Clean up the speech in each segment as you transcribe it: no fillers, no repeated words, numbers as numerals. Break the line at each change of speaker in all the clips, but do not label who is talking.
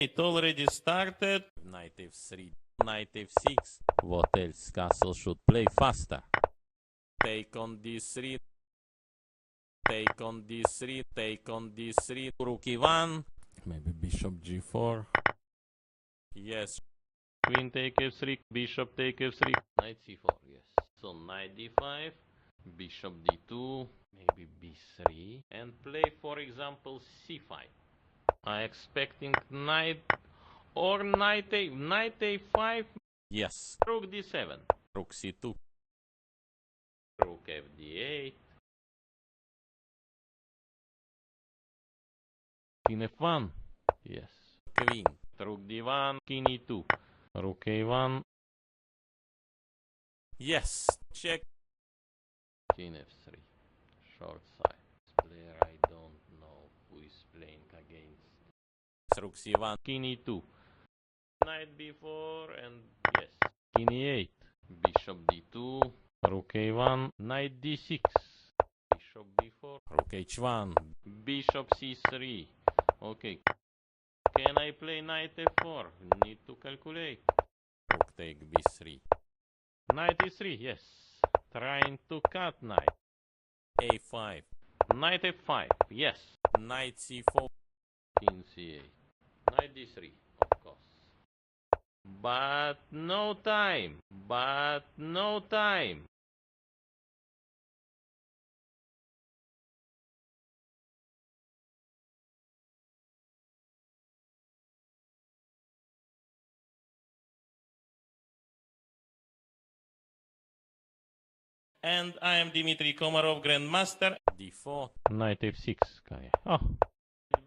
It already started. Knight f3, knight f6. What else? Castle should play faster. Take on d3. Take on d3. Take on d3. Rook e1. Maybe bishop g4. Yes. Queen take f3. Bishop take f3. Knight c4. Yes. So knight d5. Bishop d2. Maybe b3. And play, for example, c5. I expecting knight or knight a5. Yes. Rook d7. Rook c2. Rook fd8. King f1. Yes. Queen. Rook d1. King e2. Rook a1. Yes. Check. King f3. Short side. Player I don't know who is playing against. Rook c1. King e2. Knight b4 and yes. King e8. Bishop d2. Rook a1. Knight d6. Bishop b4. Rook h1. Bishop c3. Okay. Can I play knight f4? Need to calculate. Rook take b3. Knight e3, yes. Trying to cut knight. a5. Knight f5, yes. Knight c4. King c8. Knight d3, of course. But no time. But no time. And I am Dmitry Komarov, Grandmaster. d4. Knight f6. Oh.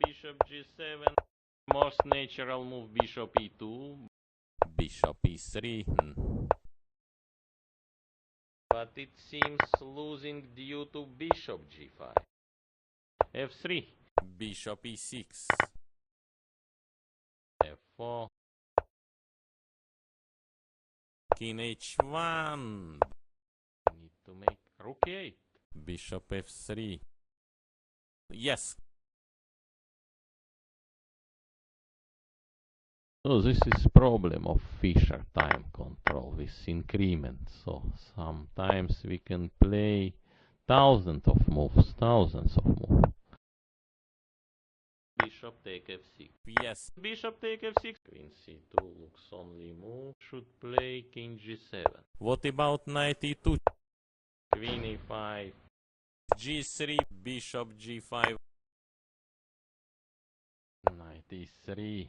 Bishop g7. Most natural move, bishop e2. Bishop e3. But it seems losing due to bishop g5. f3. Bishop e6. f4. King h1. Need to make rook e8. Bishop f3. Yes. So this is problem of Fischer time control with increment. So sometimes we can play thousands of moves. Bishop take f6. Yes. Bishop take f6. Queen c2 looks only move. Should play king g7. What about knight e2? Queen e5. g3. Bishop g5. Knight e3.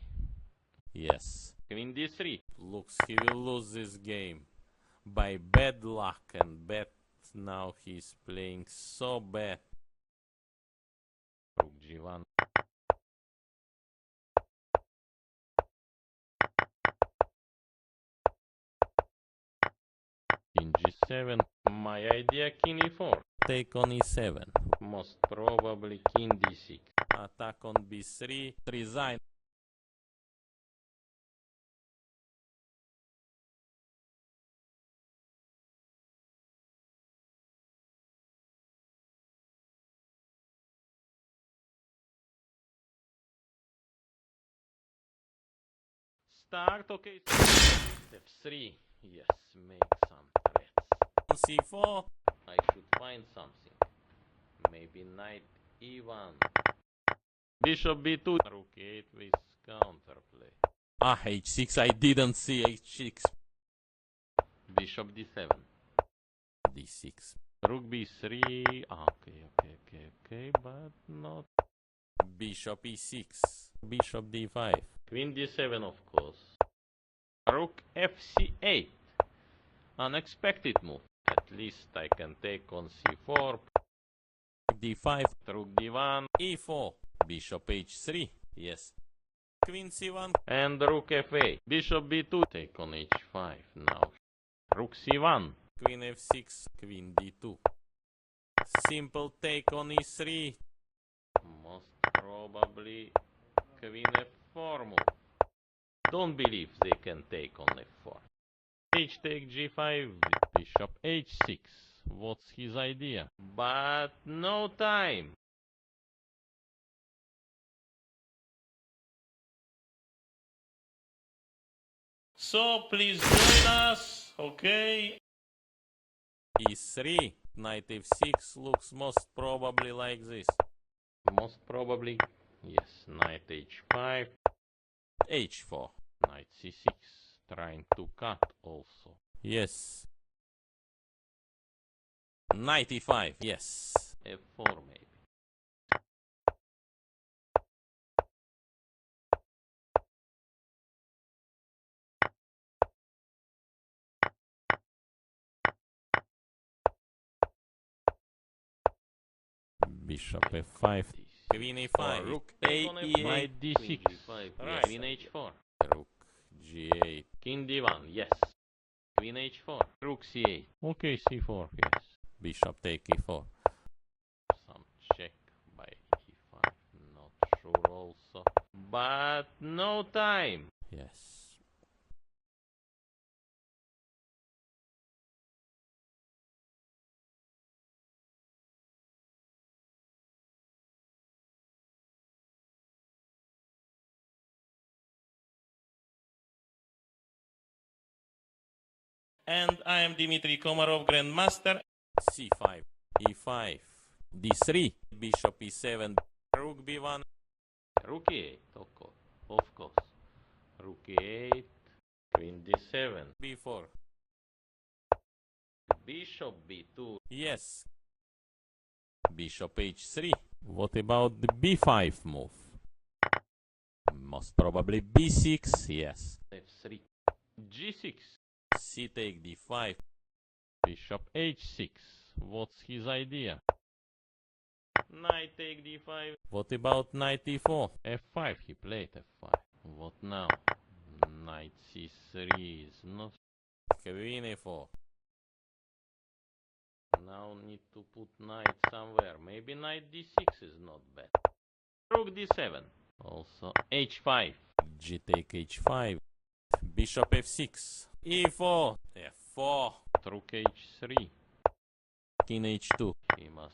Yes. Queen d3. Looks he will lose this game. By bad luck and bad. Now he's playing so bad. Rook g1. King g7. My idea king e4. Take on e7. Most probably king d6. Attack on b3. Resign. Start, okay. Step 3. Yes, make some threats. c4. I should find something. Maybe knight e1. Bishop b2. Rook 8 with counterplay. Ah, h6. I didn't see h6. Bishop d7. d6. Rook b3. Okay, but not. Bishop e6. Bishop d5. Queen d7, of course. Rook fc8. Unexpected move. At least I can take on c4. d5. Rook d1. e4. Bishop h3. Yes. Queen c1. And rook f8. Bishop b2. Take on h5 now. Rook c1. Queen f6. Queen d2. Simple take on e3. Most probably queen f4 move. Don't believe they can take on f4. H take g5, bishop h6. What's his idea? But no time.
So please join us, okay?
E3, knight f6 looks most probably like this. Most probably, yes, knight h5, h4, knight c6, trying to cut also. Yes. Knight e5, yes. f4 maybe. Bishop f5, queen e5, rook a8, knight d6, right, queen h4, rook g8, king d1, yes, queen h4, rook c8, okay, c4, yes, bishop take e4, some check by e5, not sure also, but no time, yes.
And I am Dmitry Komarov, Grandmaster.
c5, e5, d3, bishop e7, rook b1, rook e8, of course, rook e8, queen d7, b4, bishop b2, yes, bishop h3, what about the b5 move? Most probably b6, yes, f3, g6, c take d5, bishop h6, what's his idea? Knight take d5. What about knight e4? f5, he played f5. What now? Knight c3 is not... Queen e4. Now need to put knight somewhere. Maybe knight d6 is not bad. Rook d7. Also h5. G take h5. Bishop f6. e4. f4. Rook h3. King h2. He must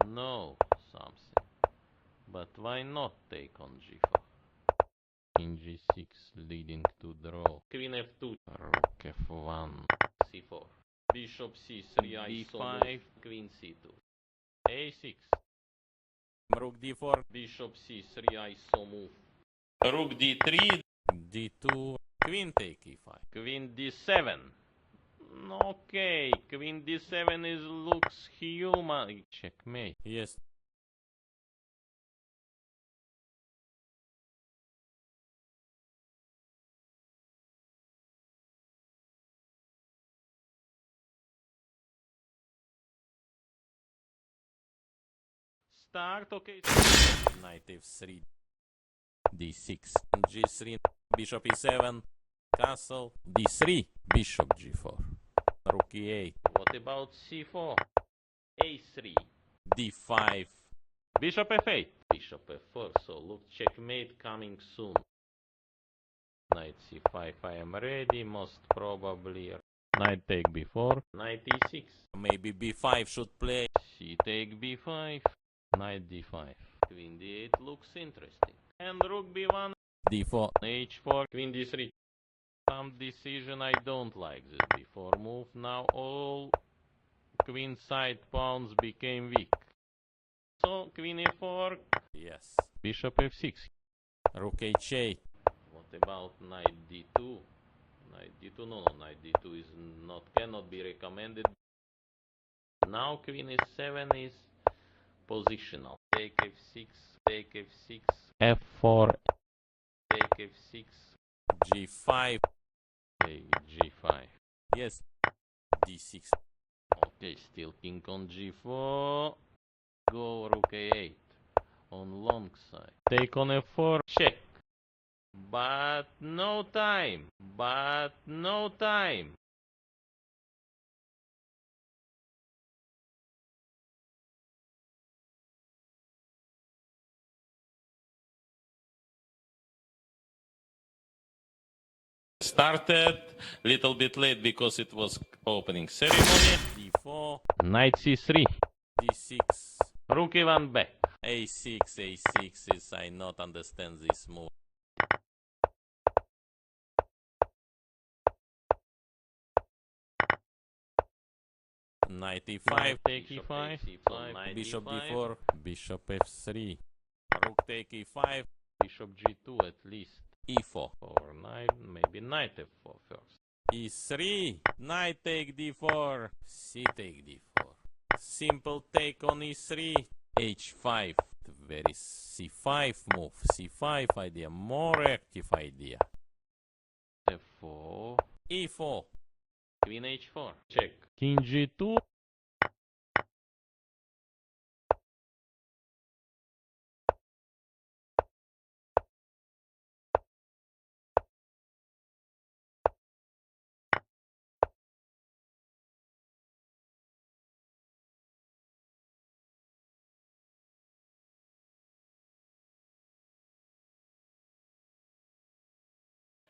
know something. But why not take on g4? King g6 leading to draw. Queen f2. Rook f1. c4. Bishop c3 b5. Queen c2. a6. Rook d4. Bishop c3 iso move.
Rook d3.
d2. Queen take e5. Queen d7. Okay, queen d7 is looks human. Checkmate. Yes. Start, okay. Knight f3. d6. g3. Bishop e7. Castle. d3. Bishop g4. Rook e8. What about c4? a3. d5. Bishop f8. Bishop f4. So look, checkmate coming soon. Knight c5. I am ready. Most probably. Knight take b4. Knight e6. Maybe b5 should play. C take b5. Knight d5. Queen d8 looks interesting. And rook b1. d4. h4. Queen d3. Some decision I don't like this b4 move. Now all queen side pawns became weak. So queen e4. Yes. Bishop f6. Rook h8. What about knight d2? Knight d2, no, knight d2 is not, cannot be recommended. Now queen e7 is positional. Take f6, take f6, f4, take f6, g5, take g5. Yes, d6. Okay, still king on g4. Go rook a8 on long side. Take on f4, check. But no time. But no time.
Started little bit late because it was opening ceremony.
d4. Knight c3. d6. Rook e1 back. a6, a6 is, I not understand this move.
Knight e5,
take e5,
so bishop d4, bishop f3, rook take e5,
bishop g2 at least,
e4,
or knight, maybe knight f4 first.
e3, knight take d4, c take d4, simple take on e3, h5, very c5 move, c5 idea, more active idea,
f4,
e4,
queen h4, check, king g2,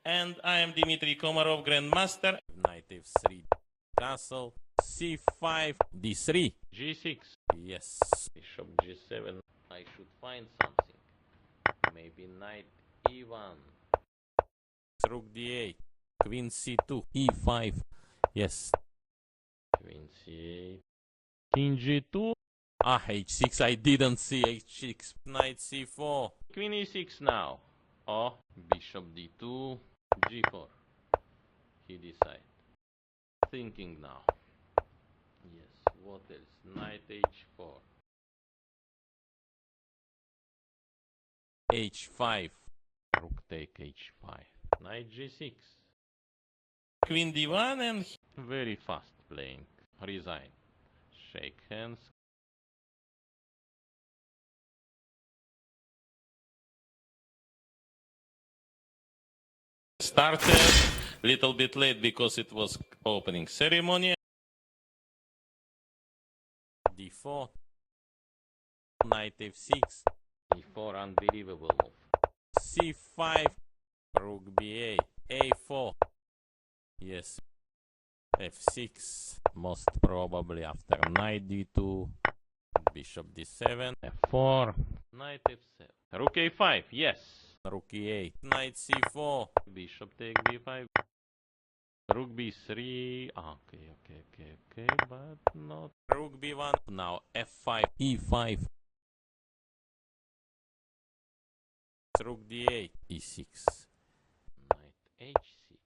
and I am Dmitry Komarov, Grandmaster, knight f3, castle, c5, d3,
g6,
yes,
bishop g7, I should find something, maybe knight e1,
rook d8, queen c2, e5, yes,
queen c8, king g2,
h6, I didn't see h6, knight c4,
queen e6 now, oh, bishop d2, g4, he decide, thinking now, yes, what else, knight h4,
h5,
rook take h5, knight g6,
queen d1, and
very fast playing, resign, shake hands,
started little bit late because it was opening ceremony, d4, knight f6,
e4, unbelievable move,
c5, rook b8, a4, yes, f6, most probably after knight d2, bishop d7,
f4, knight f7, rook a5, yes,
rook e8, knight c4,
bishop take b5, rook b3, okay, but not,
rook b1, now f5, e5, rook d8, e6,
knight h6,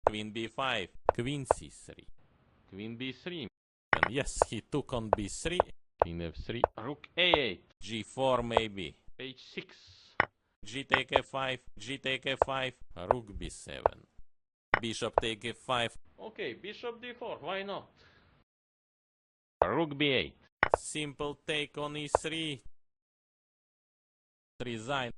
queen b5, queen c3,
queen b3,
and yes, he took on b3,
king f3, rook a8,
g4 maybe,
h6,
g take f5, g take f5, rook b7, bishop take f5,
okay, bishop d4, why not, rook b8,
simple take on e3, resign,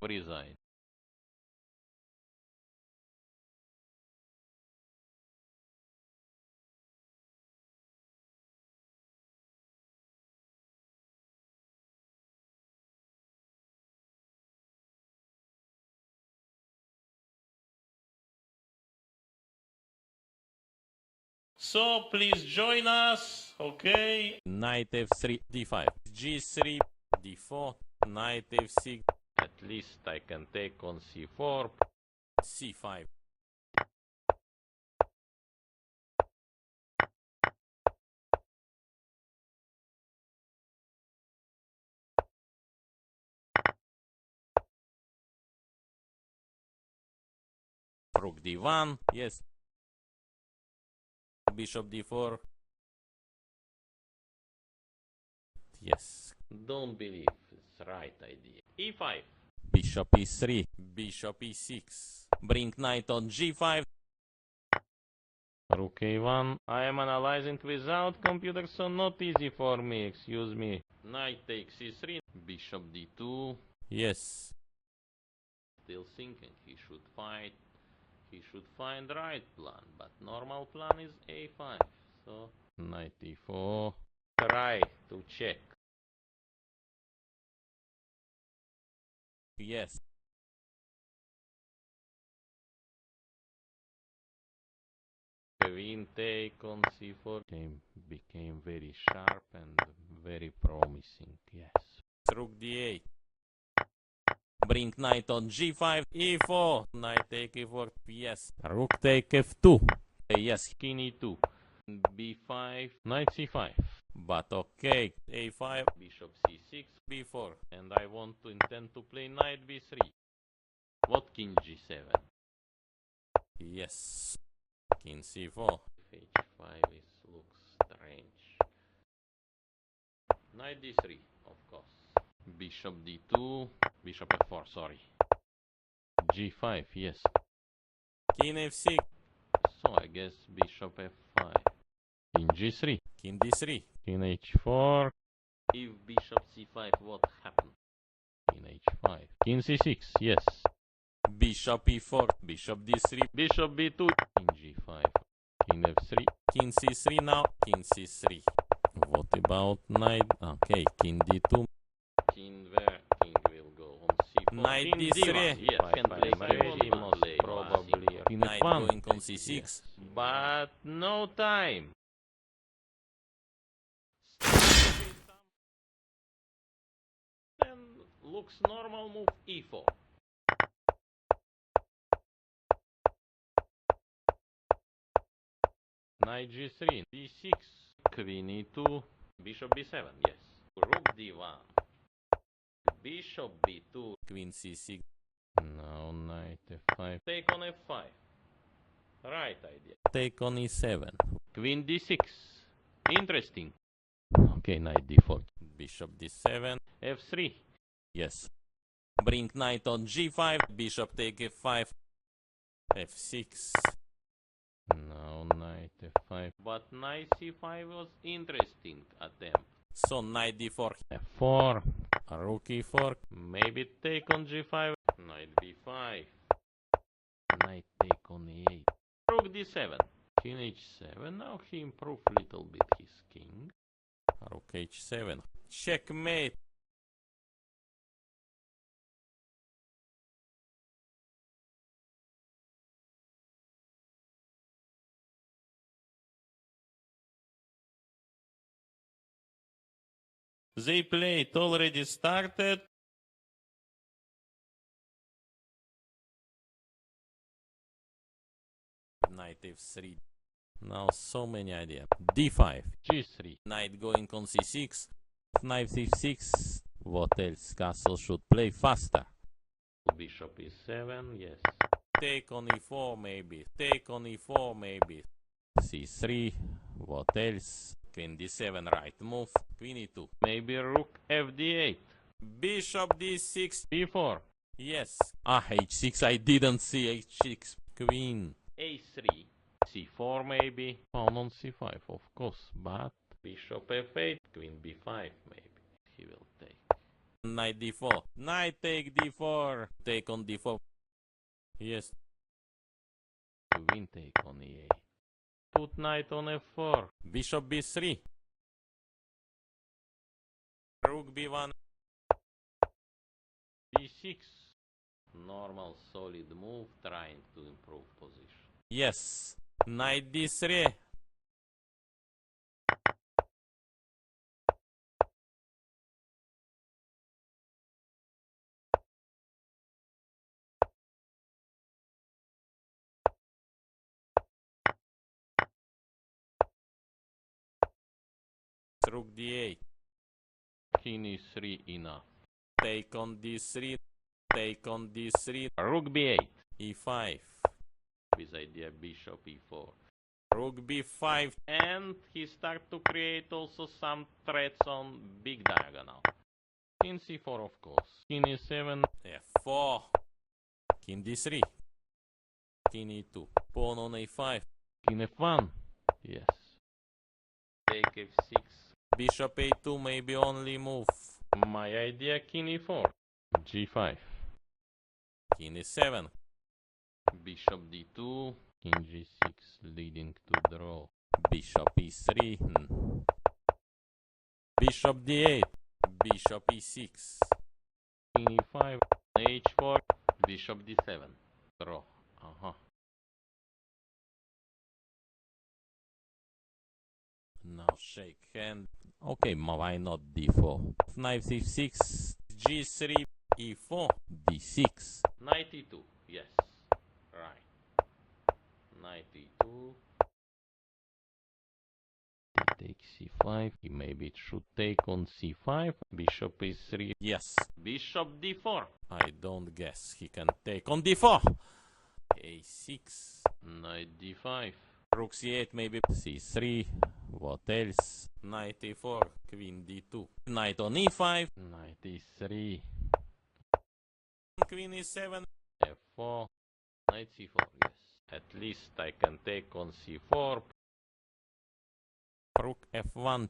so please join us, okay? Knight f3, d5, g3, d4, knight f6,
at least I can take on c4,
c5, rook d1, yes, bishop d4, yes,
don't believe it's right idea, e5,
bishop e3, bishop e6, bring knight on g5,
rook a1, I am analyzing without computer, so not easy for me, excuse me, knight takes e3, bishop d2,
yes,
still thinking he should find right plan, but normal plan is a5, so knight e4, try to check,
yes,
queen take on c4 became very sharp and very promising, yes,
rook d8, bring knight on g5, e4, knight take e4, yes, rook take f2, yes,
king e2, b5, knight c5.
But okay, a5,
Bishop c6,
b4.
and I want to intend to play knight b3. What king g7?
Yes. King c4.
H5 looks strange. Knight d3, of course. Bishop d2, bishop f4, sorry. g5, yes.
King f6.
So I guess bishop f5. King g3.
King d3.
King h4. If bishop c5, what happened? King h5. King c6, yes.
Bishop e4. Bishop d3.
Bishop b2. King g5. King f3.
King c3 now. King c3. What about knight? Okay, king d2.
King where? King will go on c4.
Knight
King
d3.
d1. Yes, can play
Very
king
most
play
probably.
King
Knight
f1.
going on c6.
Yes. But no time. And looks normal move e4. Knight g3, d6, queen e2, bishop b7, yes. Rook d1, bishop b2,
Queen c6.
now knight f5, take on f5. Right idea.
Take on e7.
Queen d6, interesting. Okay, knight d4,
Bishop d7.
f3.
Yes. Bring knight on g5. Bishop take f5. f6.
Now knight f5. But knight c5 was interesting attempt.
So knight d4.
f4.
Rook e4.
Maybe take on g5. Knight b5. Knight take on e8. Rook d7. King h7. Now he improved little bit his king.
Rook h7. Checkmate. They play it already started. Knight f3. Now so many ideas. d5.
g3.
Knight going on c6. Knight f6. What else? Castle should play faster.
Bishop e7. Yes.
Take on e4 maybe. Take on e4 maybe. c3. What else? Queen d7 right move. Queen e2.
Maybe rook fd8.
Bishop d6.
b4.
Yes. h6. I didn't see h6. Queen.
a3. c4 maybe. Pawn on c5 of course. But bishop f8. Queen b5 maybe. He will take.
Knight d4. Knight take d4. Take on d4. Yes.
Queen take on e8. Put knight on f4.
Bishop b3. Rook b1.
b6. Normal solid move trying to improve position.
Yes. Knight d3. Rook d8.
King e3 enough.
Take on d3. Take on d3.
Rook b8.
e5.
With idea bishop e4.
Rook b5.
And he start to create also some threats on big diagonal. King c4 of course. King e7.
f4. King d3. King e2. Pawn on a5.
King f1. Yes. Take f6.
Bishop a2 maybe only move.
My idea king e4. g5.
King e7.
Bishop d2. King g6 leading to draw.
Bishop e3. Bishop d8. Bishop e6.
King e5. h4. Bishop d7. Draw.
Now shake hand. Okay, why not d4? Knight c6. g3. e4. d6.
Knight e2. Yes. Right. Knight e2. c5. Maybe it should take on c5. Bishop is 3.
Yes.
Bishop d4.
I don't guess he can take on d4. a6.
Knight d5.
Rook c8, maybe c3. What else? Knight e4, queen d2. Knight on e5.
Knight e3.
Queen e7.
f4. Knight c4, yes. At least I can take on c4.
Rook f1.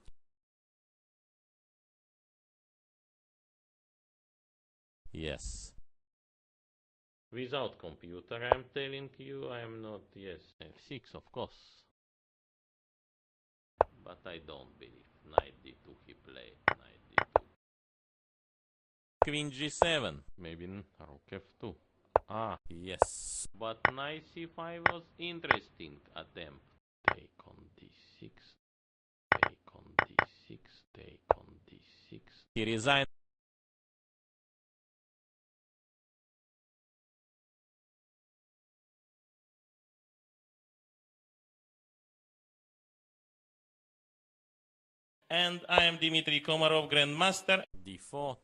Yes.
Without computer, I'm telling you, I'm not, yes. f6, of course. But I don't believe. Knight d2 he played. Knight d2.
Queen g7.
Maybe rook f2. Ah,
Yes.
but knight c5 was interesting attempt. Take on d6. Take on d6. Take on d6.
He resigned. And I am Dmitry Komarov, Grandmaster. d4.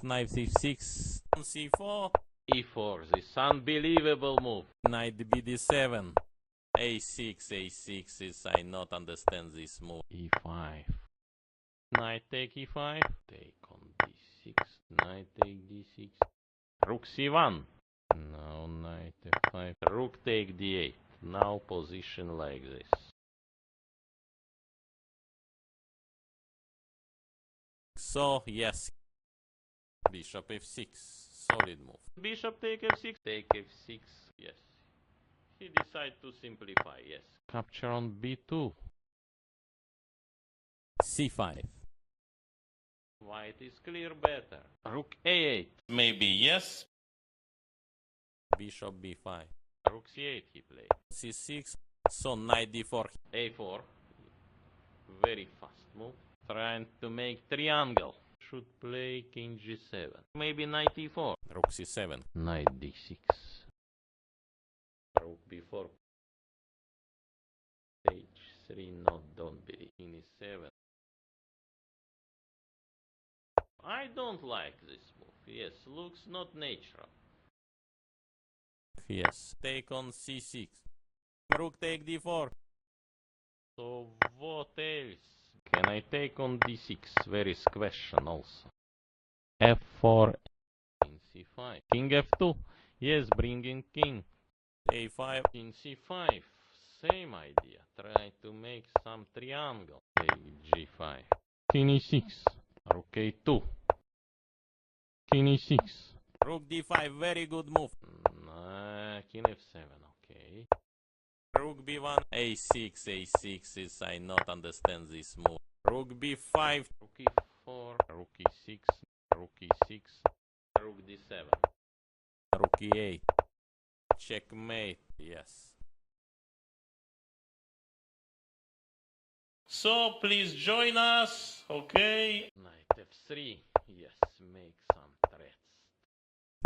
Knight c6. c4.
e4, this unbelievable move.
Knight bd7. a6, a6 is, I not understand this move.
e5. Knight take e5. Take on d6. Knight take d6. Rook c1. Now knight f5. Rook take d8. Now position like this.
So, yes. Bishop f6. Solid move.
Bishop take f6. Take f6. Yes. He decided to simplify. Yes. Capture on b2.
c5.
White is clear better. Rook a8.
Maybe yes. Bishop b5.
Rook c8 he played.
c6. So knight d4.
a4. Very fast move. Trying to make triangle. Should play king g7. Maybe knight e4.
Rook c7.
Knight d6. Rook b4. h3. No, don't believe. King e7. I don't like this move. Yes, looks not natural.
Yes. Take on c6. Rook take d4.
So what else? Can I take on d6? Very question also. f4. King c5. King f2. Yes, bringing king.
a5.
King c5. Same idea. Try to make some triangle. Take g5. King e6. Rook a2. King e6.
Rook d5. Very good move.
King f7. Okay.
Rook b1. a6. a6 is, I not understand this move. Rook b5.
Rook e4. Rook e6. Rook e6. Rook d7.
Rook e8. Checkmate. Yes. So please join us. Okay.
Knight f3. Yes, make some threats.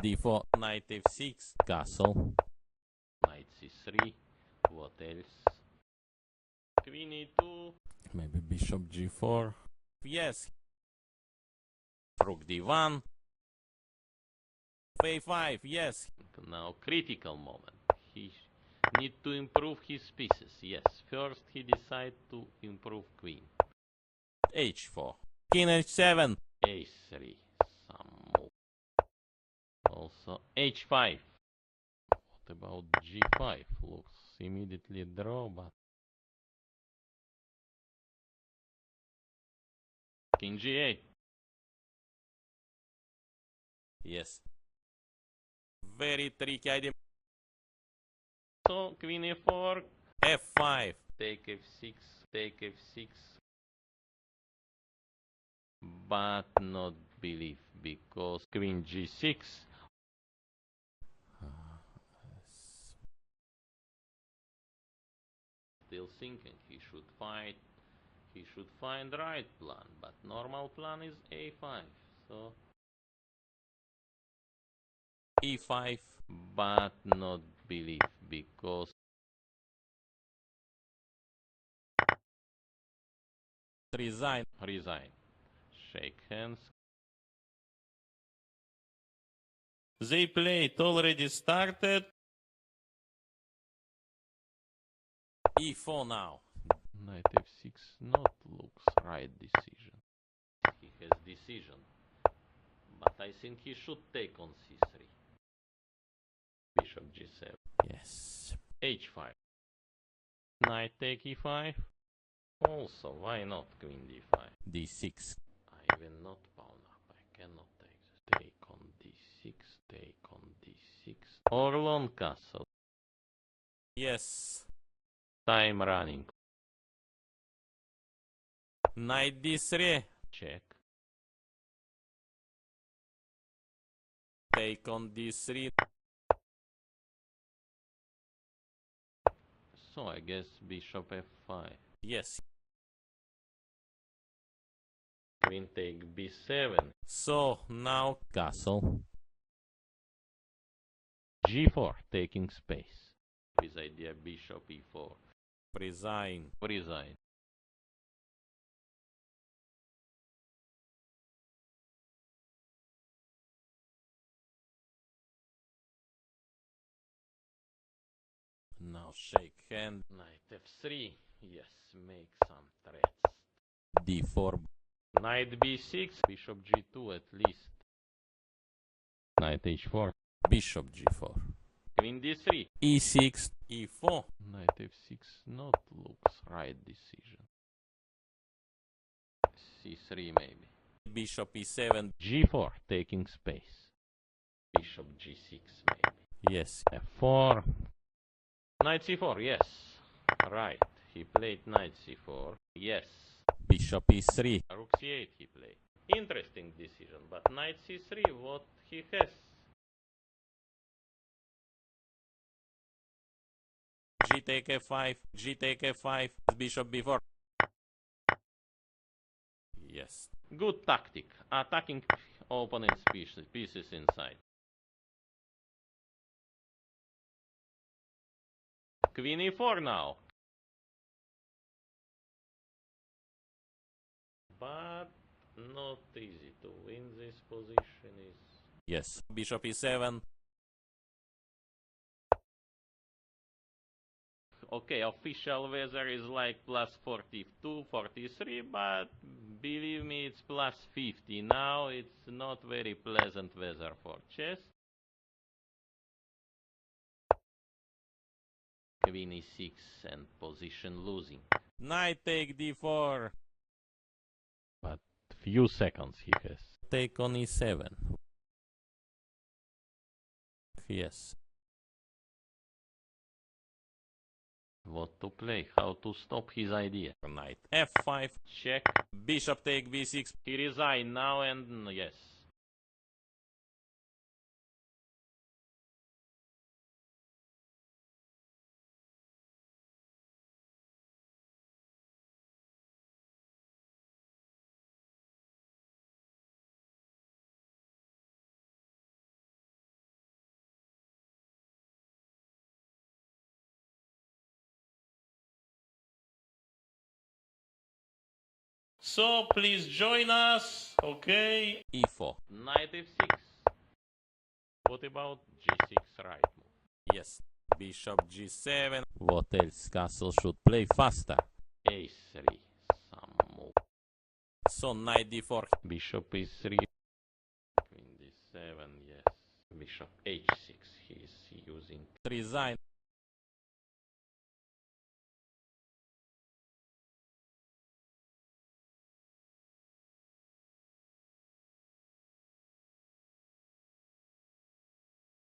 d4. Knight f6. Castle.
Knight c3. What else? Queen e2.
Maybe bishop g4. Yes. Rook d1. a5. Yes.
Now critical moment. He need to improve his pieces. Yes, first he decide to improve queen.
h4. King h7.
a3. Some move. Also h5. What about g5? Looks immediately draw, but king g8.
Yes. Very tricky idea.
So queen e4.
f5.
Take f6. Take f6. But not believe because queen g6. Still thinking he should fight. He should find right plan, but normal plan is a5. So
e5.
but not believe because
Resign.
Resign. Shake hands.
They played already started. E4 now.
Knight f6 not looks right decision. He has decision. But I think he should take on c3. Bishop g7.
Yes.
h5. Knight take e5. Also, why not queen d5?
D6.
I will not pawn up. I cannot take this. Take on d6. Take on d6. Or long castle.
Yes.
Time running.
Knight D3.
Check.
Take on D3.
So I guess bishop f5.
Yes.
Queen take b7.
So now castle.
g4 taking space. With idea bishop e4.
Resign.
Resign.
Now shake hand.
Knight f3. Yes, make some threats.
D4.
Knight b6. Bishop g2 at least. Knight h4.
Bishop G4.
Queen d3.
E6. E4.
Knight f6 not looks right decision. c3 maybe.
Bishop E7.
g4 taking space. Bishop g6 maybe.
Yes.
f4. Knight c4, yes. Right. He played knight c4. Yes.
Bishop E3.
Rook c8 he played. Interesting decision, but knight c3, what he has?
G take F5. G take F5. Bishop B4. Yes.
Good tactic. Attacking opponent's pieces inside. Queen e4 now. But not easy to win this position is...
Yes. Bishop E7.
Okay, official weather is like plus 42, 43, but believe me, it's plus 50. Now it's not very pleasant weather for chess. Queen e6 and position losing.
Knight take D4.
But few seconds he has.
Take on E7. Yes.
What to play, how to stop his idea.
Knight F5.
Check.
Bishop take B6.
He resign now and yes.
So please join us, okay? E4.
Knight f6. What about g6 right move?
Yes. Bishop G7. What else? Castle should play faster.
a3. Some move.
So knight D4.
Bishop e3. Queen d7, yes. Bishop h6. He is using.
Resign.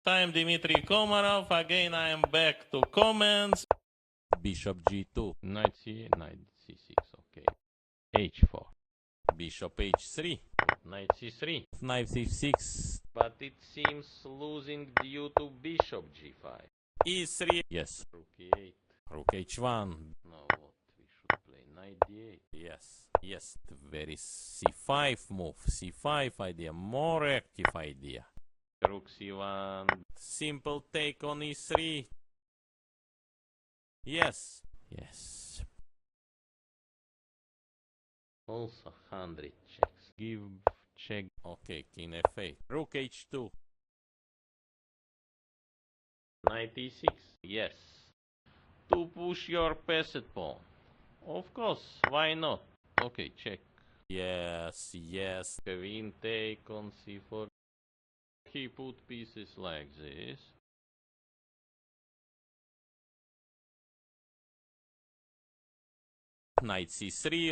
I'm Dmitry Komarov. Again, I am back to comments. Bishop G2.
Knight c8, knight c6, okay. h4.
Bishop H3.
Knight c3.
Knight C6.
But it seems losing due to bishop g5.
E3. Yes.
Rook e8.
Rook H1.
Now what? We should play knight d8.
Yes. Yes. Very C5 move. C5 idea. More active idea.
Rook c1.
Simple take on E3. Yes. Yes.
Also 100 checks.
Give check. Okay, king f8. Rook h2.
96. Yes. To push your passed pawn. Of course, why not? Okay, check.
Yes, yes.
Queen take on c4. He put pieces like this.
Knight c3.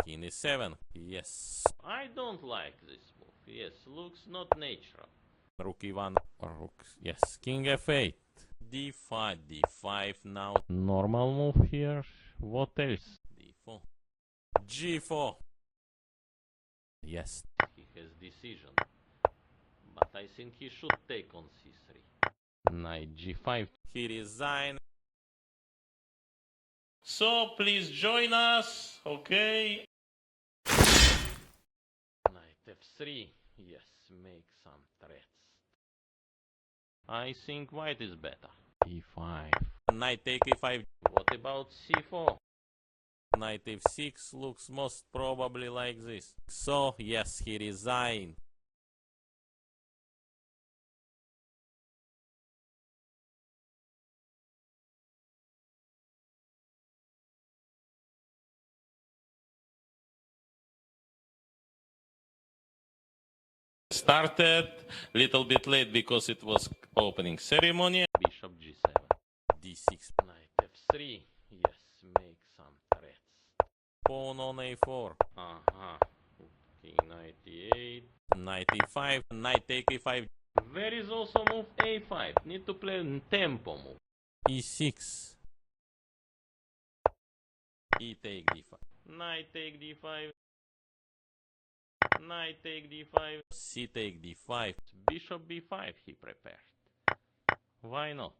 King e7. Yes.
I don't like this move. Yes, looks not natural.
Rook e1. Rook. Yes. King f8. d5. d5 now.
Normal move here. What else?
d4. g4. Yes.
He has decision. But I think he should take on c3. Knight g5.
He resigned.
So please join us, okay?
Knight f3. Yes, make some threats. I think white is better. e5.
Knight take e5.
What about c4?
Knight f6 looks most probably like this. So, yes, he resigned.
Started little bit late because it was opening ceremony.
Bishop g7.
d6.
Knight f3. Yes, make some threats.
Pawn on a4.
King knight e8.
Knight e5. Knight take e5.
There is also move a5. Need to play tempo move.
e6. E take d5.
Knight take d5. Knight take d5.
C take d5.
Bishop b5 he prepared. Why not?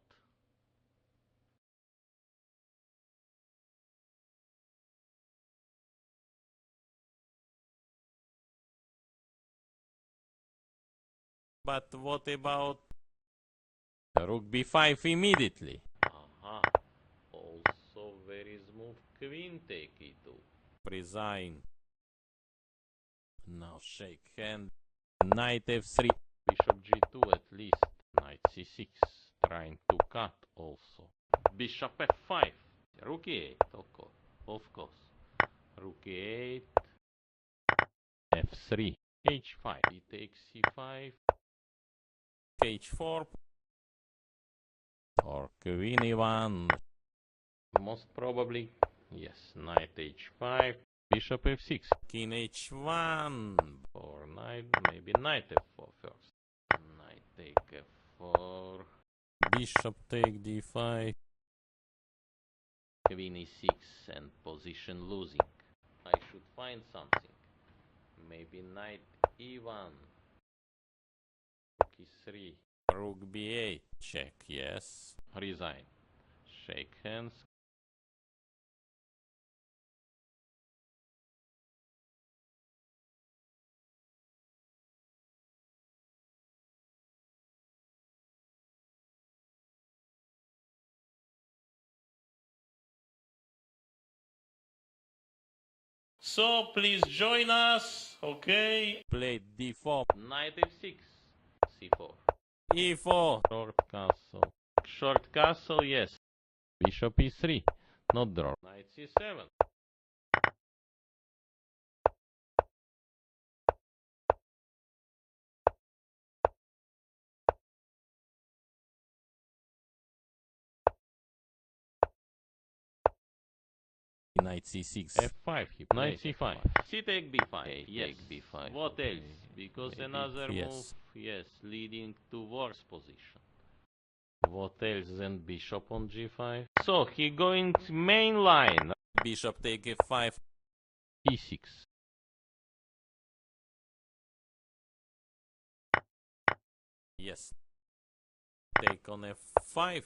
But what about rook b5 immediately?
Also there is move queen take e2.
Resign. Now shake hand. Knight f3.
Bishop g2 at least. Knight c6. Trying to cut also. Bishop f5. Rook e8. Of course. Rook e8. f3. h5. He takes c5.
h4. Or queen e1.
Most probably, yes. Knight h5. Bishop f6.
King h1.
Or knight, maybe knight f4 first. Knight take f4.
Bishop take d5.
Queen e6 and position losing. I should find something. Maybe knight e1. Rook e3.
Rook b8. Check, yes.
Resign. Shake hands.
So please join us, okay?
Play d4.
Knight f6. c4.
e4.
Short castle. Short castle, yes. Bishop e3. Not draw. Knight c7.
Knight c6.
f5. Knight c5. C take b5. Yes.
Take b5.
What else? Because
Maybe.
another
Yes.
move, yes, leading to worse position. What else than bishop on g5? So he going main line.
Bishop take f5.
e6.
Yes. Take on f5.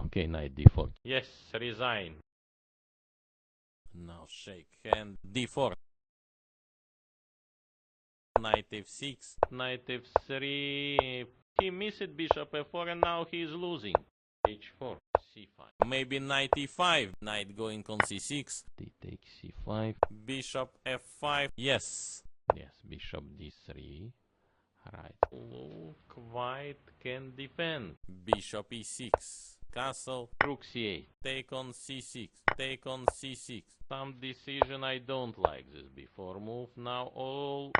Okay, knight d4. Yes, resign.
Now shake hand. d4. Knight f6.
Knight f3. He missed bishop f4 and now he is losing. h4. c5.
Maybe knight e5. Knight going on c6.
D takes c5.
Bishop f5. Yes.
Yes, bishop d3. Right. Look, white can defend.
Bishop e6. Castle.
Rook c8.
Take on c6. Take on c6.
Some decision I don't like this before move. Now all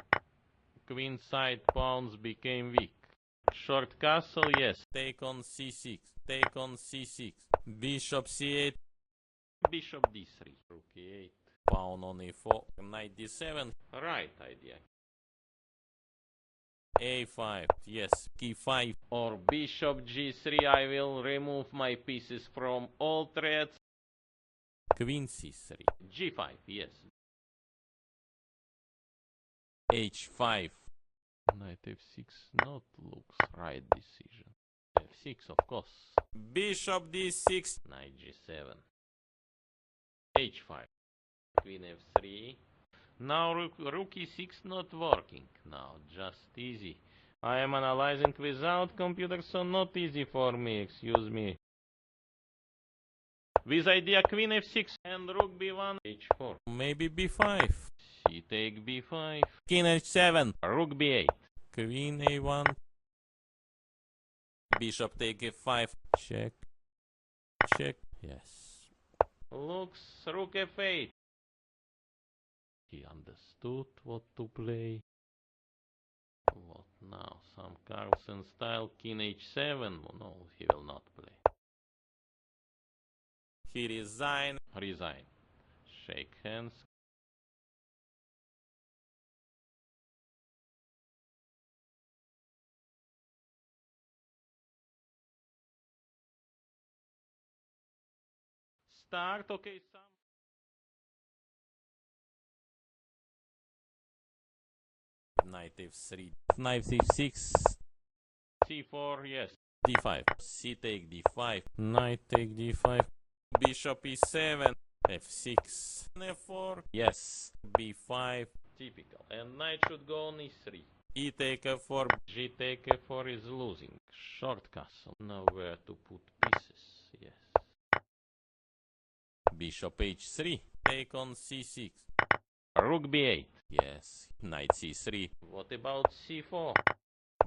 queen side pawns became weak. Short castle, yes.
Take on c6. Take on c6. Bishop c8.
Bishop d3. Rook e8.
Pawn on e4. Knight d7.
Right idea.
a5. Yes. k5.
Or bishop g3. I will remove my pieces from all threads.
Queen c3.
g5, yes.
h5.
Knight f6 not looks right decision. f6 of course.
Bishop d6.
Knight g7. h5. Queen f3. Now rook e6 not working. Now just easy. I am analyzing without computer, so not easy for me, excuse me. With idea queen f6 and rook b1, h4.
Maybe b5.
C take b5.
King h7.
Rook b8.
Queen a1. Bishop take f5. Check. Check. Yes.
Looks rook f8. He understood what to play. What now? Some Carlsen style king h7? No, he will not play.
He resign.
Resign. Shake hands. Start, okay, some.
Knight f3. Knight f6.
c4, yes.
d5. C take d5. Knight take d5. Bishop e7. f6. f4. Yes. b5.
Typical. And knight should go on e3.
E take f4.
G take f4 is losing. Short castle. Nowhere to put pieces. Yes.
Bishop h3. Take on c6.
Rook b8.
Yes. Knight c3.
What about c4?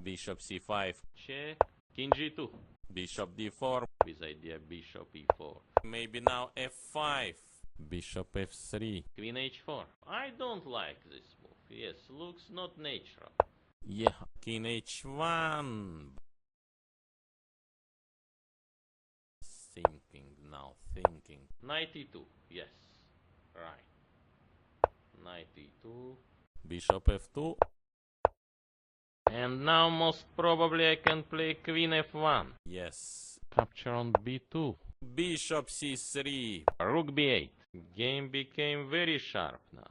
Bishop c5.
Check. King g2.
Bishop d4.
With idea bishop e4.
Maybe now f5. Bishop f3.
Queen h4. I don't like this move. Yes, looks not natural.
Yeah. King h1. Thinking now. Thinking.
Knight e2. Yes. Right. Knight e2.
Bishop f2.
And now most probably I can play queen f1.
Yes.
Capture on b2.
Bishop c3.
Rook b8. Game became very sharp now.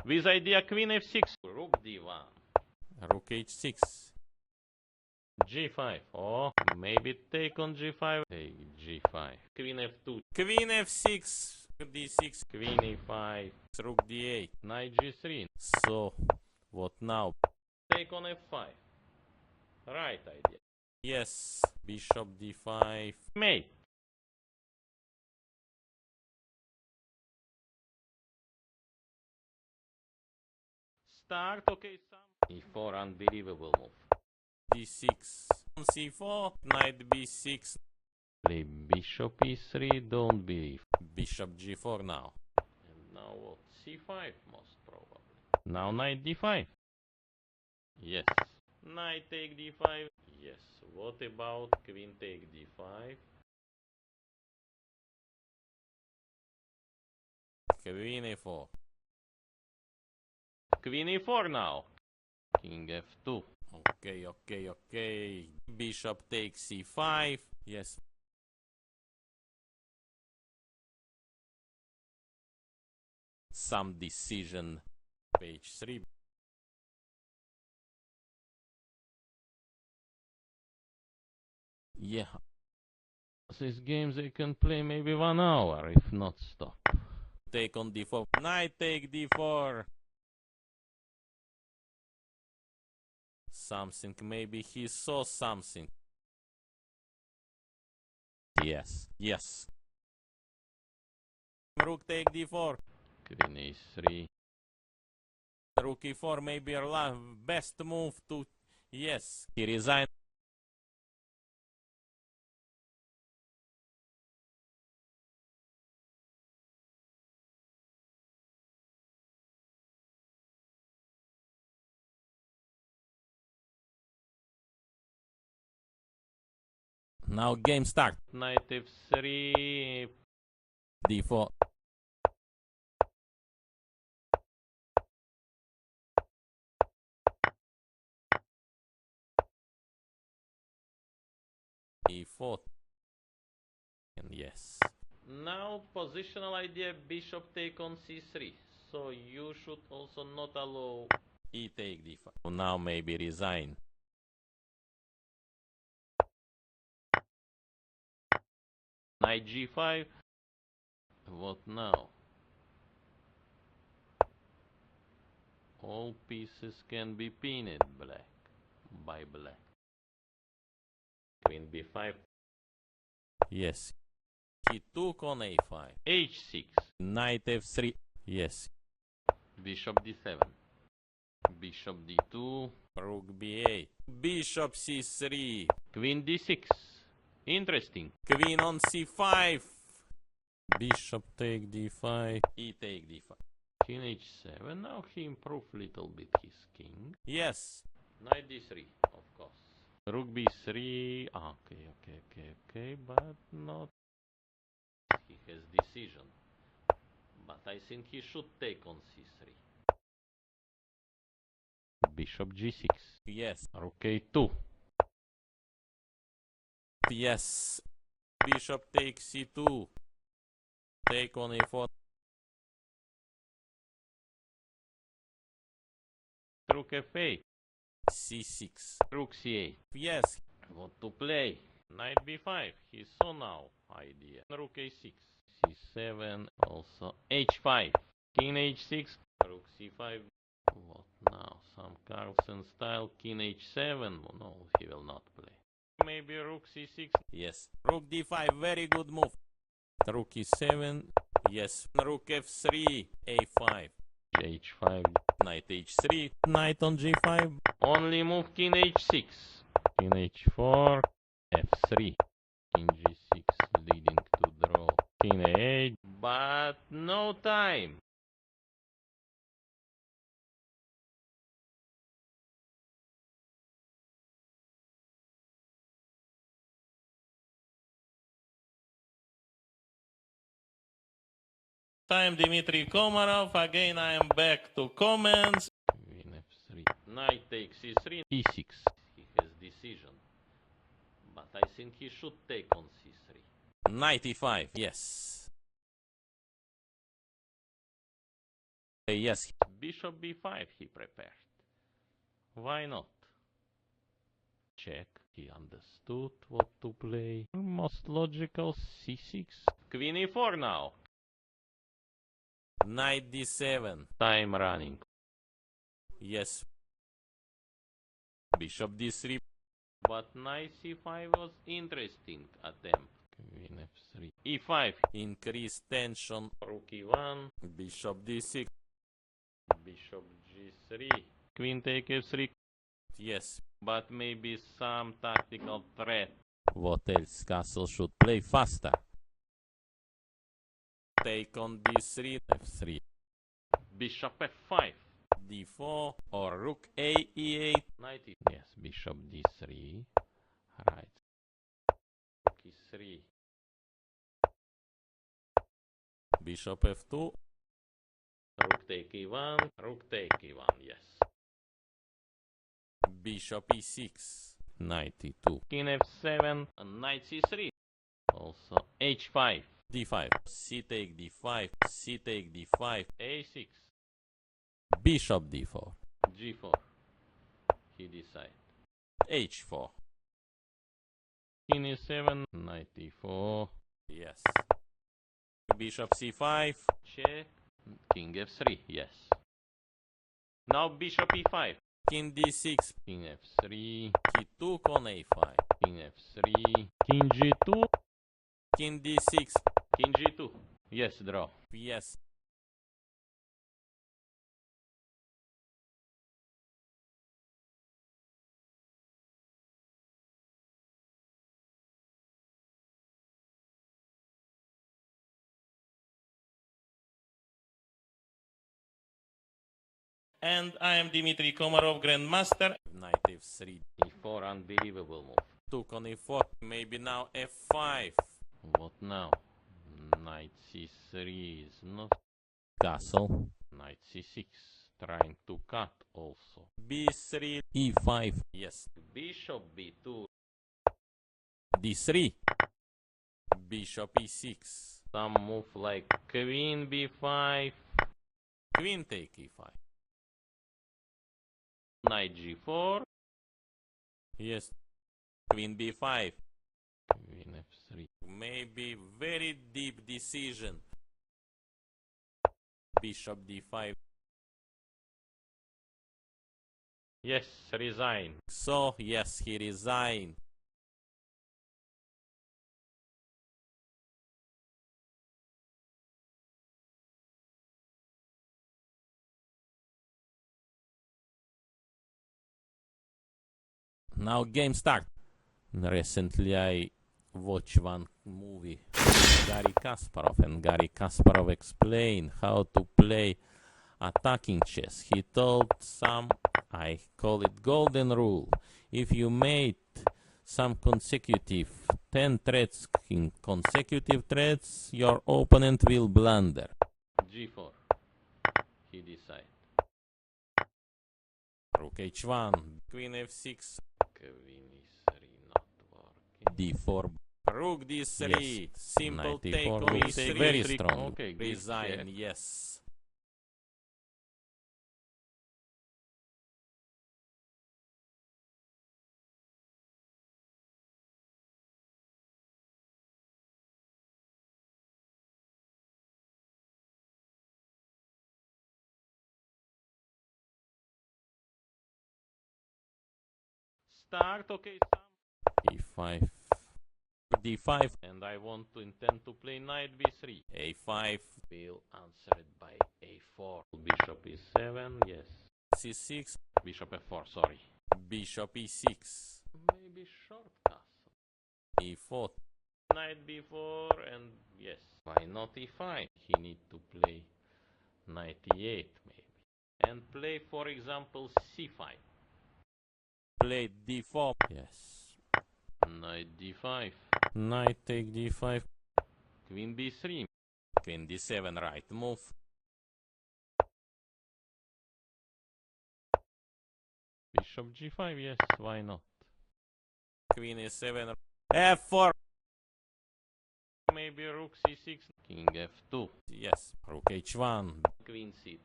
With idea queen f6. Rook d1.
Rook h6.
g5. Oh, maybe take on g5. Take g5. Queen f2.
Queen f6. d6.
Queen e5.
Rook d8.
Knight g3.
So, what now?
Take on f5. Right idea.
Yes. Bishop d5.
Mate. Start, okay, some. e4, unbelievable move.
d6. c4. Knight b6.
Play bishop e3, don't believe.
Bishop g4 now.
And now what? c5 most probably. Now knight d5. Yes. Knight take d5. Yes. What about queen take d5?
Queen a4.
Queen e4 now. King f2.
Okay. Bishop takes c5. Yes. Some decision. Page 3. Yeah.
These games they can play maybe 1 hour, if not stop.
Take on d4. Knight take d4. Something. Maybe he saw something. Yes. Yes. Rook take d4.
Queen h3.
Rook e4 may be your best move to... Yes. He resigned. Now game start.
Knight f3.
d4. e4. And yes.
Now positional idea, bishop take on c3. So you should also not allow
E take d5. Now maybe resign.
knight g5. What now? All pieces can be pinned black by black. Queen b5.
Yes. He took on a5.
h6.
Knight f3. Yes.
Bishop d7. Bishop d2.
Rook b8. Bishop c3.
Queen d6. Interesting.
Queen on c5. Bishop take d5. E take d5.
King h7. Now he improved little bit his king.
Yes.
Knight d3, of course. Rook b3. Okay, but not. He has decision. But I think he should take on c3. Bishop g6.
Yes.
Rook a2.
Yes. Bishop takes c2. Take on a4.
Rook f8.
c6.
Rook c8.
Yes.
What to play? Knight b5. He saw now idea. Rook a6. c7. Also h5. King h6. Rook c5. What now? Some Carlsen style. King h7. No, he will not play. Maybe rook c6.
Yes. Rook d5. Very good move. Rook e7. Yes. Rook f3. a5.
h5.
Knight h3. Knight on g5.
Only move king h6. King h4. f3. King g6 leading to draw. King a8. But no time.
Time Dmitry Komarov. Again, I am back to comments.
Queen f3. Knight takes e3. e6. He has decision. But I think he should take on c3.
Knight e5. Yes. Yes.
Bishop b5 he prepared. Why not? Check. He understood what to play. Most logical c6. Queen e4 now.
Knight d7.
Time running.
Yes. Bishop d3.
But knight c5 was interesting attempt. Queen f3. e5.
Increase tension.
Rook e1.
Bishop d6.
Bishop g3. Queen take f3.
Yes.
But maybe some tactical threat.
What else? Castle should play faster. Take on d3. f3.
Bishop f5.
d4 or rook a e8.
Knight e. Yes, bishop d3. Right. Rook e3.
Bishop f2.
Rook take e1. Rook take e1. Yes.
Bishop e6. Knight e2.
King f7. And knight c3. Also h5.
d5. c take d5. c take d5.
a6.
Bishop d4.
g4. He decide.
h4.
King e7. Knight e4.
Yes. Bishop c5.
Check. King f3. Yes. Now bishop e5.
King d6.
King f3.
He took on a5.
King f3. King g2.
King d6.
King g2. Yes, draw.
Yes.
And I am Dmitry Komarov, Grandmaster.
Knight f3.
e4, unbelievable move.
Took on e4. Maybe now f5.
What now? Knight c3 is not.
Castle.
Knight c6, trying to cut also.
b3. e5. Yes.
Bishop b2.
d3. Bishop e6.
Some move like queen b5.
Queen take e5.
Knight g4.
Yes. Queen b5.
Queen f3.
Maybe very deep decision. Bishop d5.
Yes, resign.
So, yes, he resigned. Now game start. Recently I watched one movie, Gary Kasparov, and Gary Kasparov explained how to play attacking chess. He told some, I call it golden rule. If you made some consecutive 10 threads in consecutive threads, your opponent will blunder.
g4. He decide.
Rook h1, queen f6,
Queen e3 not working.
d4, rook d3, yes. simple
Knight
take
e4
on
will
e3,
take
very
e3.
strong.
Okay, give
Resign,
check.
yes.
Start, okay,
e5, d5,
and I want to intend to play knight b3.
a5,
Will answer it by a4. Bishop e7, yes.
c6,
Bishop f4, sorry.
bishop e6,
Maybe short castle.
e4,
Knight b4, and yes. Why not e5? He need to play knight e8 maybe. And play, for example, c5.
play d4, yes.
Knight d5.
Knight take d5,
Queen b3.
queen d7, right move.
Bishop g5, yes, why not?
Queen e7, f4,
Maybe rook c6, king f2,
yes. Rook h1,
queen c2.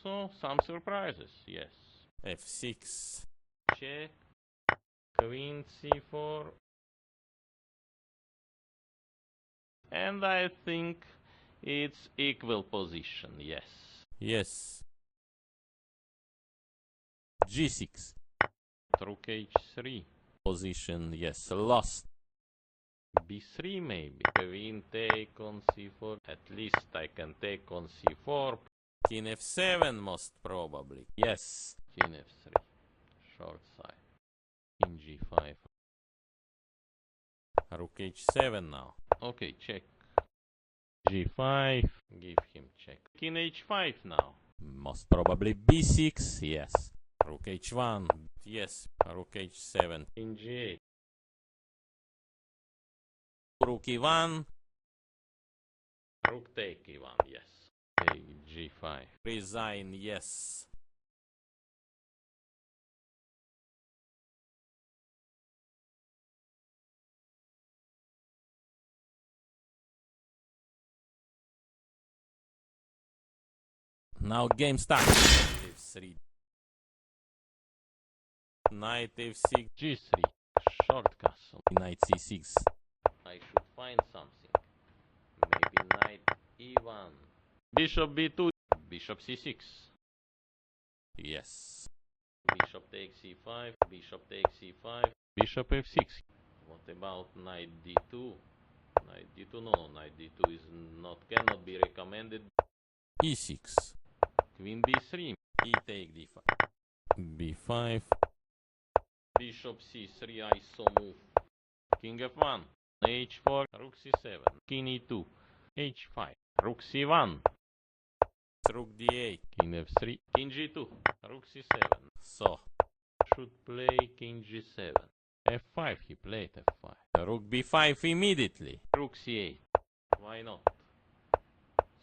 So, some surprises, yes.
f6,
Check, queen c4. And I think it's equal position, yes.
yes. g6,
Rook h3,
position, yes, lost.
b3 maybe. Queen take on c4. At least I can take on c4.
King f7 most probably, yes.
King f3, short side. King g5.
Rook h7 now.
Okay, check. g5, give him check. King h5 now.
Most probably b6, yes. Rook h1, yes. Rook h7,
King g8.
rook e1,
Rook take e1, yes. Take g5.
resign, yes. Now game start. f3, knight f6,
g3, short castle.
knight c6,
I should find something. Maybe knight e1. Bishop b2. Bishop c6.
yes.
Bishop takes c5. Bishop takes c5. Bishop f6. What about knight d2? Knight d2, no, knight d2 is cannot be recommended.
e6,
Queen b3,
e take d5, b5,
bishop c3, iso move. King f1, h4, rook c7, king e2, h5, rook c1,
rook d8,
king f3, king g2, rook c7.
so
Should play king g7. f5, he played f5.
rook b5 immediately.
Rook c8. Why not?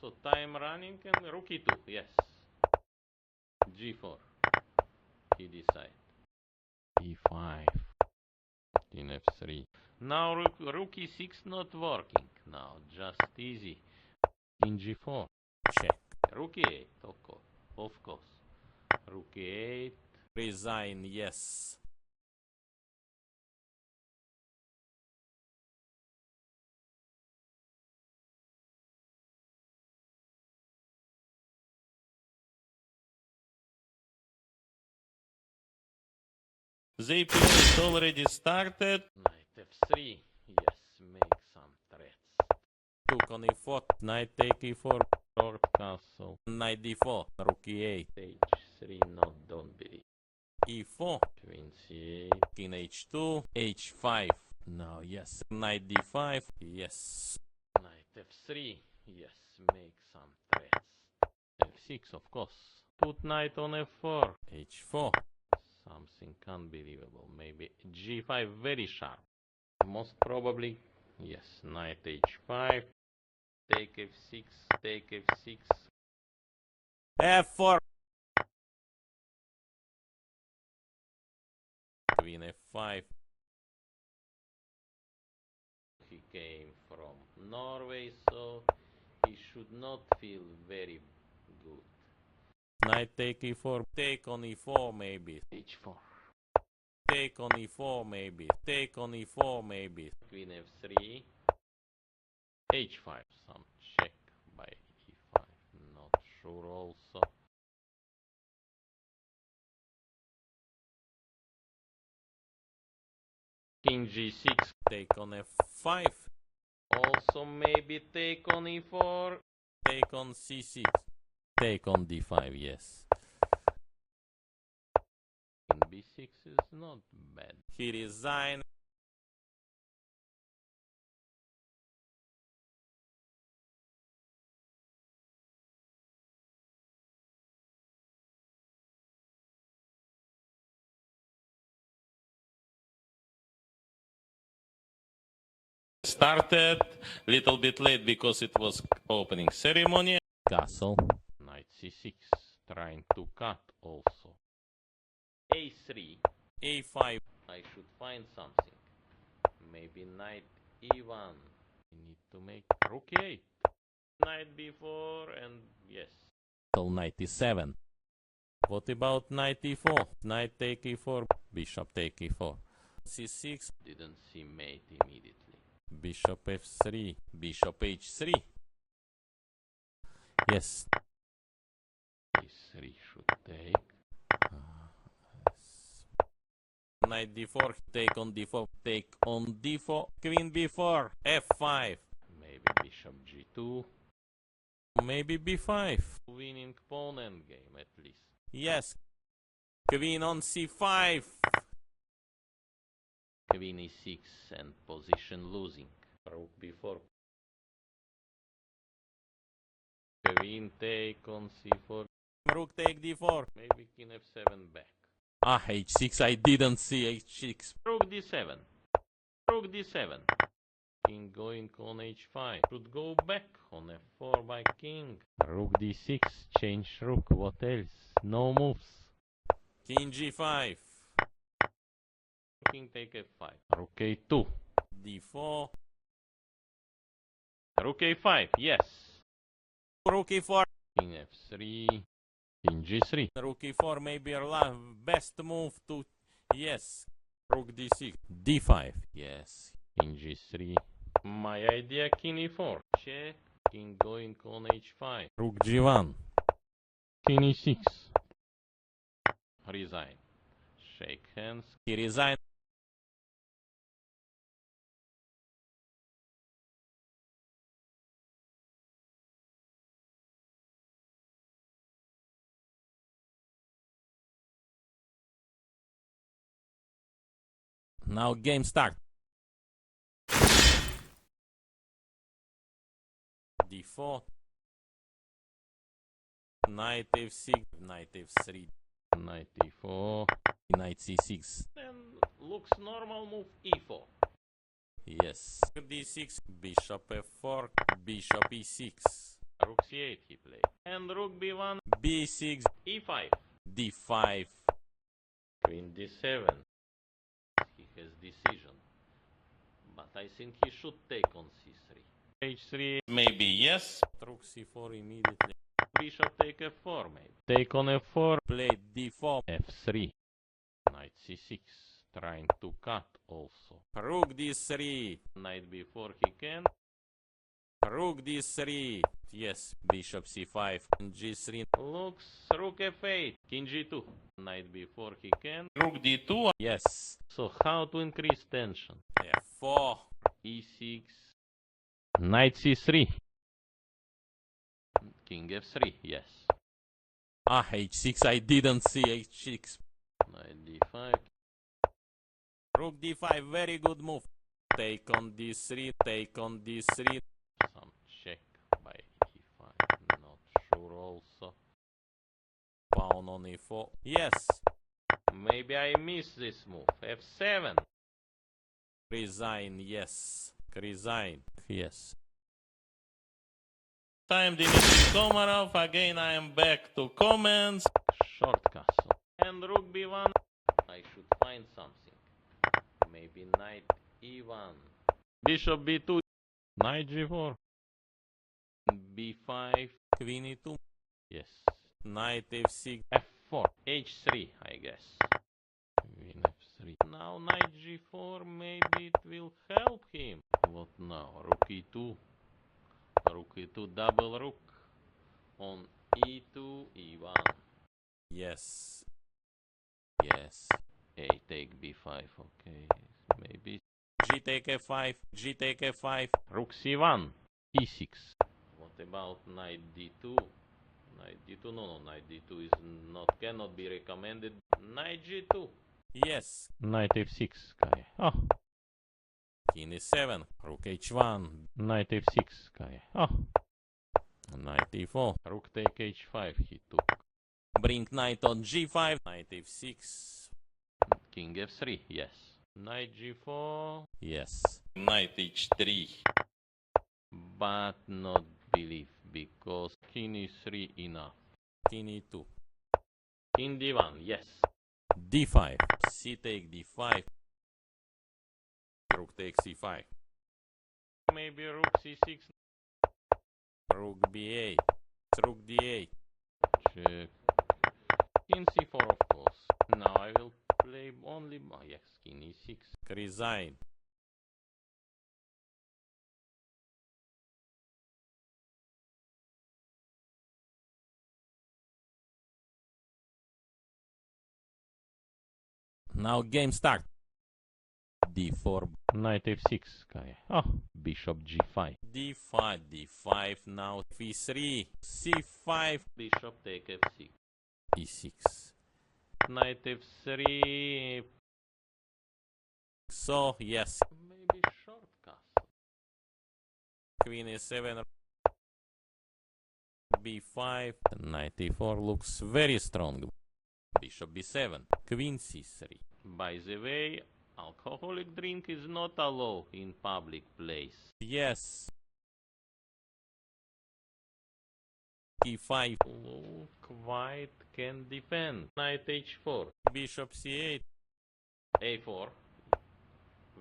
So time running and rook e2, yes. g4. He decides. e5. King f3. Now rook e6 not working. Now just easy. King g4.
Check.
Rook e8, of course. Rook e8.
Resign, yes.
The play is already started.
Knight f3. Yes, make some threats.
Took on e4, knight take e4,
Short castle.
knight d4, rook e8,
h3, not don't believe.
e4,
Queen c8.
king h2, h5. Now, yes, knight d5, yes.
Knight f3. Yes, make some threats. f6, of course. Put knight on f4.
h4,
Something unbelievable. Maybe g5 very sharp. Most probably, yes, knight h5. Take f6, take f6.
f4. Queen f5.
He came from Norway, so he should not feel very good.
Knight take e4, take on e4 maybe.
h4.
Take on e4 maybe. Take on e4 maybe.
Queen f3. h5. Some check by e5. Not sure also. King g6.
Take on f5.
Also maybe take on e4.
Take on c6. Take on d5, yes.
King b6 is not bad.
He resigned.
Started little bit late because it was opening ceremony.
Castle.
Knight c6. Trying to cut also. a3.
a5.
I should find something. Maybe knight e1. We need to make rook e8. Knight b4 and yes.
Till knight e7. What about knight e4? Knight take e4. Bishop take e4. c6.
Didn't see mate immediately.
Bishop f3. Bishop h3. Yes.
e3 should take.
Knight d4. Take on d4. Take on d4. Queen b4. f5.
Maybe bishop g2.
Maybe b5.
Winning pawn endgame at least.
Yes. Queen on c5.
Queen e6 and position losing. Rook b4. Queen take on c4.
Rook take d4.
Maybe king f7 back.
Ah, h6. I didn't see h6.
Rook d7. Rook d7. King going on h5. Should go back on f4 by king. Rook d6. Change rook. What else? No moves.
King g5.
King take f5. Rook a2.
d4.
Rook a5. Yes.
Rook e4.
King f3. King g3.
Rook e4 may be our best move to... Yes. Rook d6. d5. Yes.
King g3. My idea king e4. Check. King going on h5.
Rook g1.
King e6. Resign. Shake hands.
He resigned. Now game start. D4. Knight f6, knight f3,
Knight e4.
knight c6.
Then looks normal move e4.
Yes. d6, bishop f4, bishop e6,
Rook c8 he played. And rook b1,
b6,
e5.
d5.
Queen d7. He has decision. But I think he should take on c3. h3.
Maybe yes.
Rook c4 immediately.
Bishop take f4 maybe. Take on f4.
Play d4.
f3. Knight c6. Trying to cut also.
Rook d3.
Knight b4 he can.
Rook d3. Yes. Bishop c5. g3.
Looks rook f8. King g2. Knight b4 he can.
Rook d2.
Yes.
So how to increase tension?
f4.
e6. Knight c3. King f3. Yes.
Ah, h6. I didn't see h6.
Knight d5.
Rook d5. Very good move. Take on d3. Take on d3.
Some check by e5. Not sure also.
Pawn on e4. Yes.
Maybe I missed this move. f7.
Resign. Yes. Resign. Yes.
Time Dimitri Komarov. Again, I am back to comments.
Short castle. And rook b1. I should find something. Maybe knight e1. Bishop b2. Knight g4. b5.
Queen e2.
Yes.
Knight f6.
f4. h3, I guess. Queen f3. Now knight g4. Maybe it will help him. What now? Rook e2. Rook e2. Double rook. On e2, e1.
Yes. Yes.
A take b5. Okay. Maybe
G take f5. G take f5.
rook c1. e6. What about knight d2? Knight d2? No, knight d2 is cannot be recommended. Knight g2.
Yes.
Knight f6. Kaya. Oh.
King e7. Rook h1.
Knight f6. Kaya. Oh.
Knight e4.
Rook take h5. He took.
Bring knight on g5. Knight f6.
King f3. Yes. Knight g4.
Yes.
Knight h3.
But not believe because king is 3 enough.
King e2.
King d1. Yes.
d5. C take d5. Rook takes c5.
Maybe rook c6.
Rook b8. Rook d8.
Check. King c4 of course. Now I will play only. Oh, yes. King e6.
Resign. Now game start. d4.
Knight f6. Kaya. Oh. Bishop g5.
d5. d5. Now f3. c5.
Bishop take f6.
e6.
Knight f3.
So yes.
Maybe short castle.
Queen e7. b5. Knight e4 looks very strong. Bishop b7. Queen c3.
By the way, alcoholic drink is not allowed in public place.
Yes. e5.
Look, white can defend. Knight h4.
Bishop c8.
a4.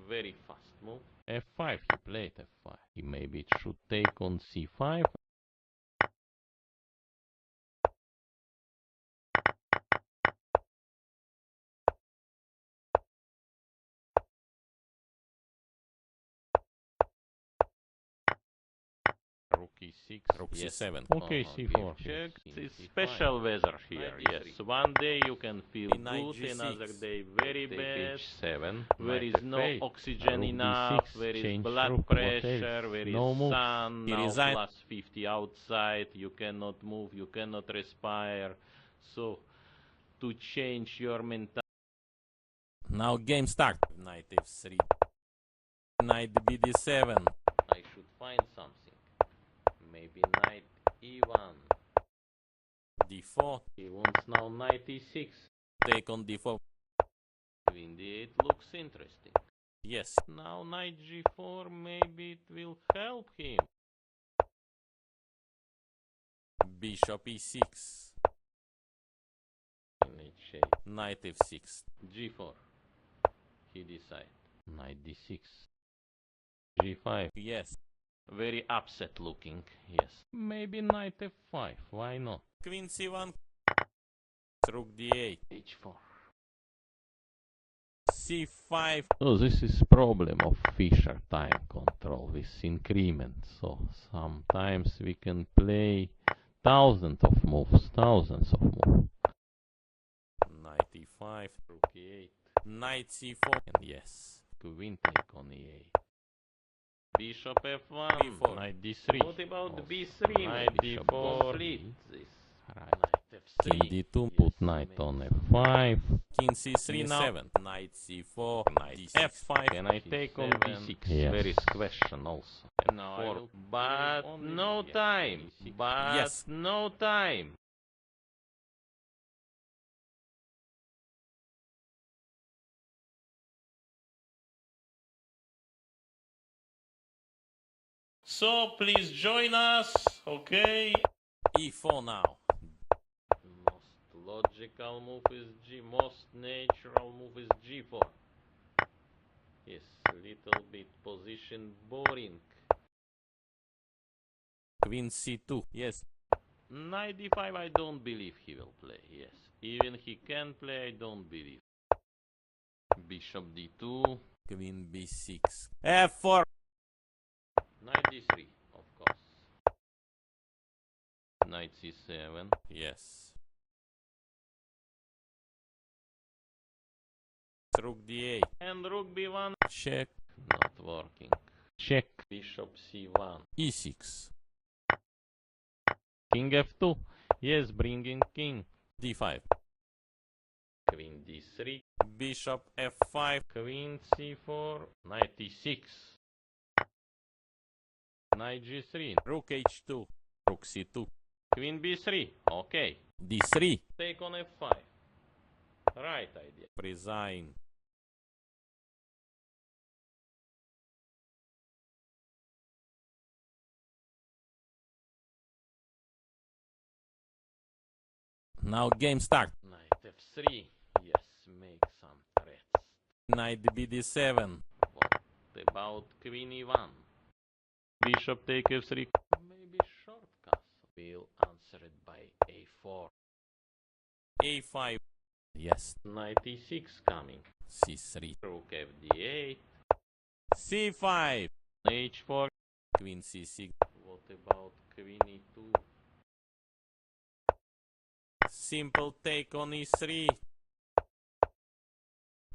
Very fast move. f5. He played f5. He maybe should take on c5. Rook e6.
Rook
Yes.
c7.
Okay, c4.
Check.
It's special weather here. Yes. One day you can feel
Knight
good,
G6.
another day very bad.
h7.
Where is no oxygen
Rook
enough,
d6,
where is
change
blood
rook, what
pressure,
else?
where is
No moves.
sun,
He
now
resigned.
plus 50 outside, you cannot move, you cannot respire. So, to change your mentality.
Now game start. Knight f3. Knight bd7.
I should find something. Maybe knight e1.
d4.
He wants now knight e6.
Take on d4.
Queen d8 looks interesting.
Yes.
Now knight g4, maybe it will help him.
Bishop e6.
h8.
Knight f6.
g4. He decides. Knight d6. g5.
Yes.
Very upset looking, yes. Maybe knight f5, why not?
Queen c1. Rook d8.
h4.
c5.
So this is problem of Fischer time control with increment. So sometimes we can play thousands of moves.
Knight e5.
Rook e8.
Knight c4. And yes.
Queen take on e8. Bishop f1.
b4.
Knight d3.
What about
Also,
b3?
knight
Bishop
d4.
complete
This.
Right.
Knight f3.
King d2.
Put knight on f5.
King c3 now. 7. Knight c4. Knight f5.
Can I take on b6?
Yes.
There is question also.
Now
F4.
I will
But
only
no
yes,
time.
e6.
But
Yes.
no time.
So please join us, okay?
e4 now.
Most logical move is G. Most natural move is G4. Yes, little bit position boring.
Queen c2. Yes.
Knight d5 I don't believe he will play, yes. Even he can play, I don't believe. Bishop d2.
Queen b6. f4.
Knight d3, of course. Knight c7.
Yes. Rook d8.
And rook b1.
Check.
Not working. Check. Bishop c1.
e6.
King f2. Yes, bringing king.
d5.
Queen d3.
Bishop f5.
Queen c4. Knight e6. Knight g3.
Rook h2. Rook c2.
Queen b3. Okay.
d3.
Take on f5. Right idea.
Resign. Now game start.
Knight f3. Yes, make some threats.
Knight bd7.
What about queen e1? Bishop take f3. Maybe short castle. Will answer it by a4.
a5. Yes.
Knight e6 coming.
c3.
Rook fd8.
c5.
h4.
Queen c6.
What about queen e2?
Simple take on e3.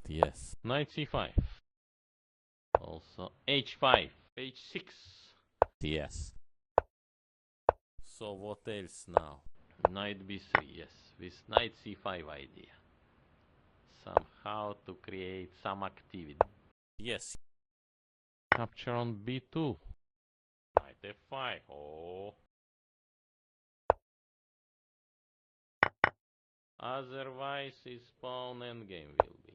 Yes.
Knight c5. Also h5. h6.
Yes. So what else now?
Knight b3. Yes, with knight c5 idea. Somehow to create some activity.
Yes.
Capture on b2. Knight f5. Oh. Otherwise, his pawn endgame will be.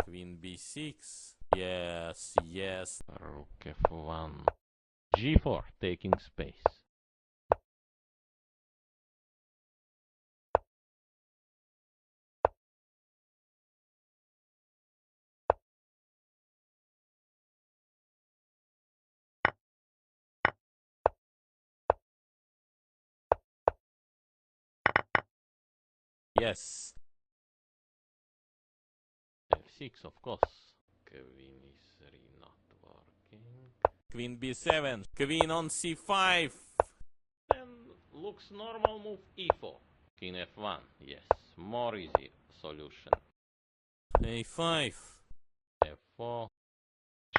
Queen b6. Yes, yes.
Rook f1. g4, taking space.
Yes.
f6, of course. Queen e3 not working.
Queen b7. Queen on c5.
Then looks normal move e4. King f1, yes, more easy solution.
a5.
f4,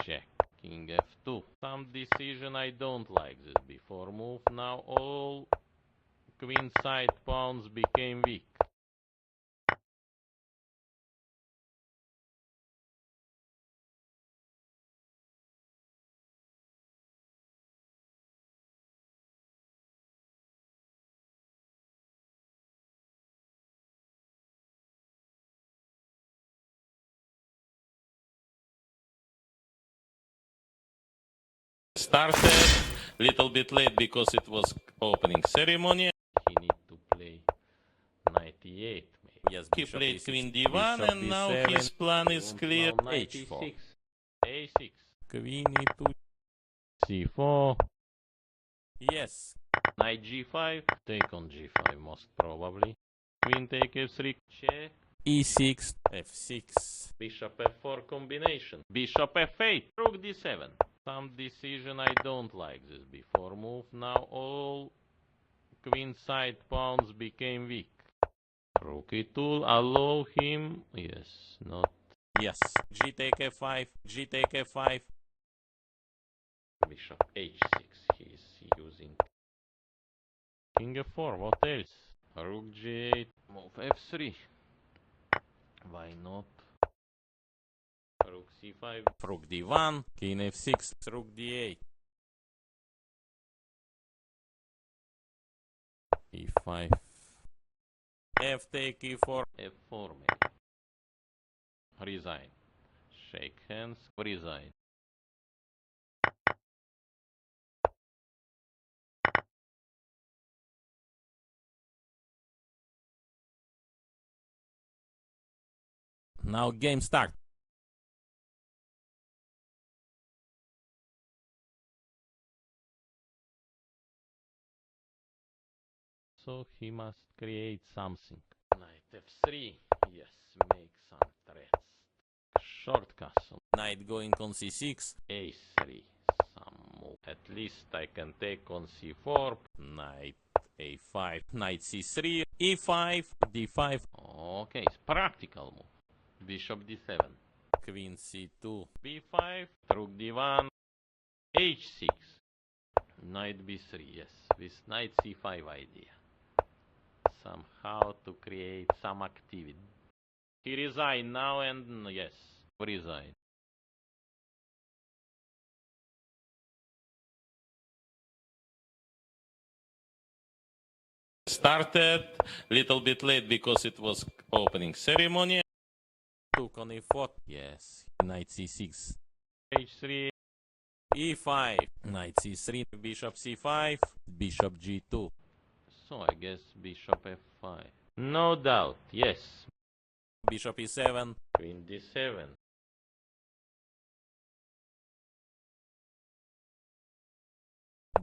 check. King f2. Some decision I don't like this before move. Now all queen side pawns became weak.
Started little bit late because it was opening ceremony.
He need to play 98 maybe.
Yes,
He
bishop
played
E6,
queen d1
bishop
and now
D7,
his plan is
Want
clear.
now 96. A6.
queen E2.
C4.
Yes,
Knight G5. Take on G5 most probably. Queen take F3. Check.
E6, F6.
Bishop F4 combination. Bishop F8. Rook D7. Some decision I don't like this before move. Now all queen side pawns became weak. Rook E2 allow him. Yes, not
Yes, G take F5, G take F5.
Bishop H6. He's using King F4. What else? Rook G8. Move F3. Why not? Rook C5.
Rook D1, King F6, Rook D8. E5. F take E4.
F4 maybe. Resign. Shake hands. Resign.
Now game start.
So he must create something. Knight F3. Yes, make some threats. Short castle.
Knight going on C6.
A3. Some move. At least I can take on C4.
Knight A5, Knight C3, E5, D5,
Okay, it's practical move. Bishop D7.
Queen C2,
B5. Rook D1. H6. Knight B3. Yes, with Knight C5 idea. Somehow to create some activity. He resign now and yes, resign.
Started little bit late because it was opening ceremony.
took on E4, yes, Knight C6,
H3.
E5, Knight C3, Bishop C5, Bishop G2,
So I guess Bishop F5. No doubt, yes.
Bishop E7,
Queen D7.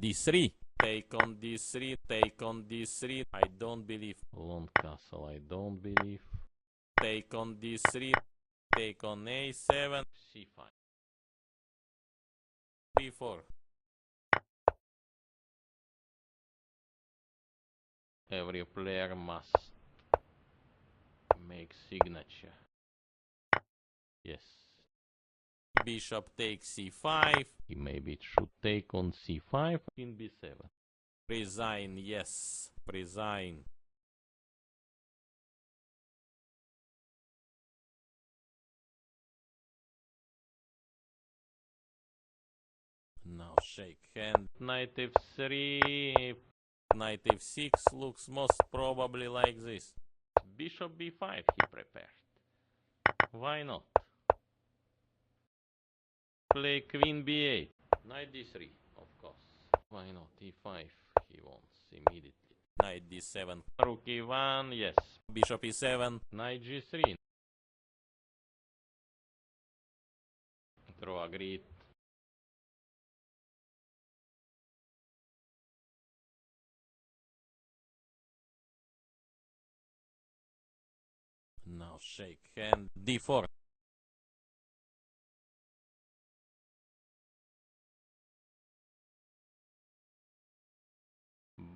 D3, take on D3, take on D3, I don't believe,
Long castle, I don't believe.
take on D3, take on A7,
C5.
B4,
Every player must make signature. Yes.
Bishop takes C5,
He maybe should take on C5 in B7.
resign, yes, resign. Now shake hand.
Knight F3.
Knight F6 looks most probably like this.
Bishop B5 he prepared. Why not? Play Queen B8. Knight D3, of course. Why not? E5 he wants immediately.
Knight D7,
Rook E1, yes.
Bishop E7,
Knight G3. Draw agreed.
now shake hand. D4,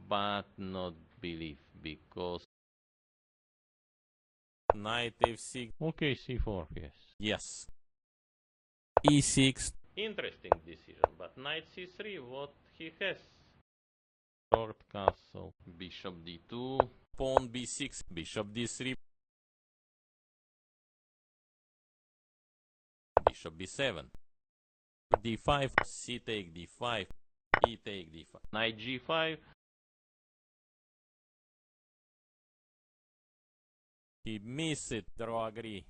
But not believe because...
Knight F6,
Okay, C4, yes.
yes. E6,
Interesting decision, but Knight C3, what he has? Short castle. Bishop D2.
pawn B6, Bishop D3, Bishop B7, D5, C take D5, E take D5,
Knight G5.
he missed it, draw agree.